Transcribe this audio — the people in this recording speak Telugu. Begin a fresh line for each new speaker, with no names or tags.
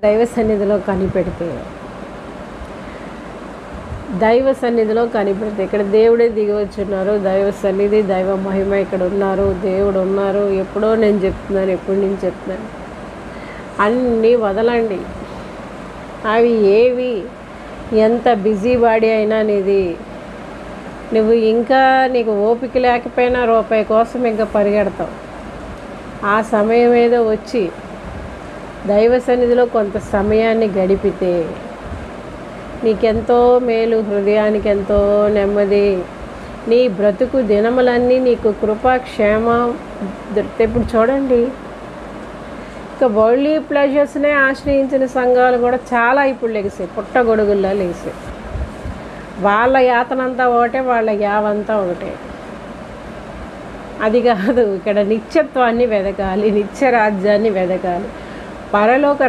దైవ సన్నిధిలో కనిపెడితే ఇక్కడ దేవుడే దిగి వచ్చున్నారు. దైవ సన్నిధి, దైవ మహిమ ఇక్కడ ఉన్నారు, దేవుడు ఉన్నారు. ఎప్పుడో నేను చెప్తున్నాను. అన్నీ వదలండి. అవి ఏవి ఎంత బిజీ బాడీ అయినా నీది, నువ్వు ఇంకా నీకు ఓపిక లేకపోయినా రూపాయి కోసం ఇంకా పరిగెడతావు. ఆ సమయం ఏదో వచ్చి దైవ సన్నిధిలో కొంత సమయాన్ని గడిపితే నీకెంతో మేలు, హృదయానికి ఎంతో నెమ్మది. నీ బ్రతుకు దినములన్నీ నీకు కృపాక్షేమం దొరికితే. ఇప్పుడు చూడండి, ఇక వరల్డ్లీ ప్లెజర్స్నే ఆశ్రయించిన సంఘాలు కూడా చాలా ఇప్పుడు లెగిసాయి, పుట్టగొడుగుల్లా లెగిసాయి. వాళ్ళ యాతనంతా ఒకటే, వాళ్ళ యావంతా ఒకటే. అది కాదు, ఇక్కడ నిత్యత్వాన్ని వెదకాలి, నిత్య రాజ్యాన్ని వెదకాలి, పరలోక